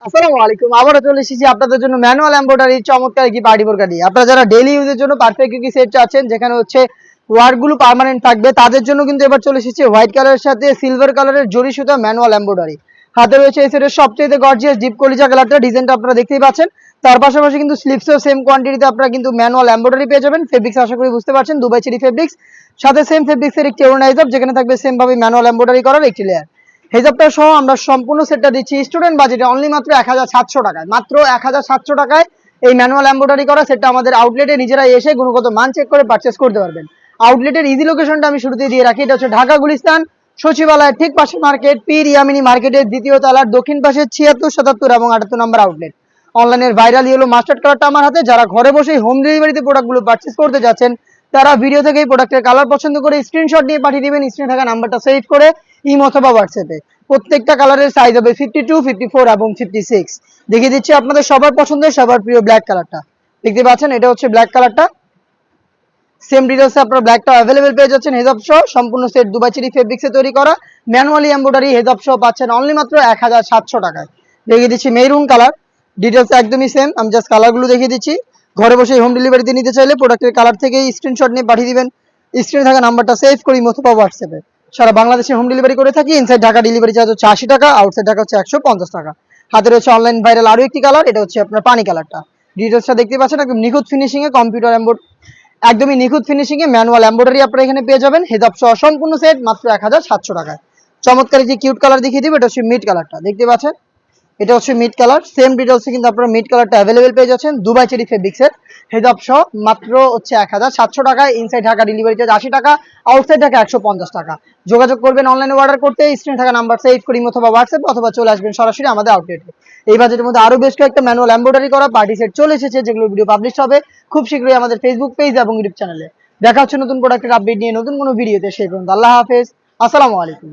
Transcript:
আসসালামু আলাইকুম। আবারও চলে এসেছি আপনাদের জন্য ম্যানুয়াল এমব্রয়ডারি চমৎকার একটি পার্টি বোরকা নিয়ে। আপনারা যারা ডেইলি ইউজের জন্য পারফেক্ট একটি সেট চাচ্ছেন যেখানে হচ্ছে ওয়ার্কগুলো পার্মানেন্ট থাকবে তাদের জন্য কিন্তু এবার চলে এসেছে হোয়াইট কালারের সাথে সিলভার কালারের জরি সুতা ম্যানুয়াল এমব্রয়ডারি। হাতে রয়েছে এই সেটের সবচেয়ে গর্জিয়াস ডিপ কলিজা কালারটা, ডিজাইনটা আপনারা দেখতেই পাচ্ছেন। তার পাশাপাশি কিন্তু স্লিপসও সেম কোয়ান্টিটিতে আপনারা কিন্তু ম্যানুয়াল এমব্রয়ডারি পেয়ে যাবেন। ফেব্রিক্স আশা করি বুঝতে পারছেন, দুবাই চেরি ফেব্রিক্স, সাথে সেম ফেব্রিক্সের একটি ওড়নাইজার যেখানে থাকবে সেম ভাবে ম্যানুয়াল এমব্রয়ডারি করার একটি লেয়ার। হেজাবটা সহ আমরা সম্পূর্ণ সেটটা দিচ্ছি স্টুডেন্ট বাজেটে অনলি মাত্র 1700 টাকায়। মাত্র 1700 টাকায় এই ম্যানুয়াল এমব্রয়ডারি করা সেটটা আমাদের আউটলেটে নিজেরাই এসে গুণগত মান চেক করে পারচেস করতে পারবেন। আউটলেটের ইজি লোকেশনটা আমি শুরুতেই দিয়ে রাখি, এটা হচ্ছে ঢাকা গুলিস্তান সচিবালয়ের ঠিক পাশে মার্কেট, পীর ইয়ামিনী মার্কেটের দ্বিতীয় তলার দক্ষিণ পাশে 76, 77 এবং 78 নম্বর আউটলেট। অনলাইনের ভাইরাল ইয়েলো মাস্টার্ড কালারটা আমার হাতে। যারা ঘরে বসেই হোম ডেলিভারিতে প্রোডাক্টগুলো পারচেস করতে যাচ্ছেন তারা ভিডিও থেকে এই প্রোডাক্টের কালার পছন্দ করে স্ক্রিনশট নিয়ে পাঠিয়ে দিবেন স্ক্রিনে থাকা নাম্বারটা সেভ করে ইমো অথবা হোয়াটসঅ্যাপে। প্রত্যেকটা কালারের সাইজ হবে 52, 54 এবং 56। দেখিয়ে দিচ্ছি আপনাদের সবার পছন্দের সবার প্রিয় ব্ল্যাক কালারটা। দেখতে পাচ্ছেন এটা হচ্ছে ব্ল্যাক কালারটা। সেম ডিটেলসে আপনারা ব্ল্যাকটা অ্যাভেলেবেল পেয়ে যাচ্ছেন। হেজাব সহ সম্পূর্ণ সেট দুবাই চেরি ফেব্রিক্সে তৈরি করা ম্যানুয়ালি এমব্রয়ডারি হেজাব সহ পাচ্ছেন অনলি মাত্র 1700 টাকায়। দেখিয়ে দিচ্ছি মেরুন কালার, ডিটেলস একদমই সেম, আমি জাস্ট কালারগুলো দেখিয়ে দিচ্ছি। ঘরে বসে হোম ডেলিভারিতে নিতে চাইলে প্রোডাক্টের কালার থেকেই স্ক্রিনশট নিয়ে পাঠিয়ে দিবেন স্ক্রিনে থাকা নাম্বারটা সেভ করি অথবা হোয়াটসঅ্যাপে। সারা বাংলাদেশে হোম ডেলিভারি করে থাকি। ইনসাইড ঢাকা ডেলিভারি চার্জ হচ্ছে 80 টাকা, আউটসাইড ঢাকা হচ্ছে 150 টাকা। হাতে রয়েছে অনলাইন ভাইরাল আরো একটি কালার, এটা হচ্ছে আপনার পানি কালারটা। ডিটেলসটা দেখতে পাচ্ছেন একদম নিখুঁত ফিনিশিং এ কম্পিউটার একদমই নিখুঁত ফিনিশিং এ ম্যানুয়াল এমব্রয়ডারি আপনারা এখানে পেয়ে যাবেন। হেজাব সহ সম্পূর্ণ সেট মাত্র 1700 টাকায়। চমৎকার যে কিউট কালার দেখিয়ে দিব, এটা হচ্ছে মিড কালারটা, দেখতে পাচ্ছেন এটা হচ্ছে মিড কালার। সেম ডিটেলসে কিন্তু আপনারা মিড কালারটা অ্যাভেলেবেল পেয়ে যাচ্ছেন দুবাই চেরি ফেব্রিক্সের হেজাব সহ মাত্র হচ্ছে 1700 টাকায়। ইনসাইড ঢাকা ডেলিভারি চার্জ 80 টাকা, আউটসাইড ঢাকা 150 টাকা। যোগাযোগ করবেন অনলাইনে অর্ডার করতে স্ক্রিনে থাকা নাম্বার সেভ করি অথবা হোয়াটসঅ্যাপ অথবা চলে আসবেন সরাসরি আমাদের আউটলেটে। এই বাজেটের মধ্যে আরো বেশ কয়েকটা ম্যানুয়াল এমব্রয়ডারি করা পার্টি সেট চলে এসেছে যেগুলো ভিডিও পাবলিশ হবে খুব শীঘ্রই আমাদের ফেসবুক পেজ এবং ইউটিউব চ্যানেলে। দেখা হচ্ছে নতুন প্রোডাক্টের আপডেট নিয়ে নতুন কোনো ভিডিওতে। সেই পর্যন্ত আল্লাহ হাফেজ, আসসালামু আলাইকুম।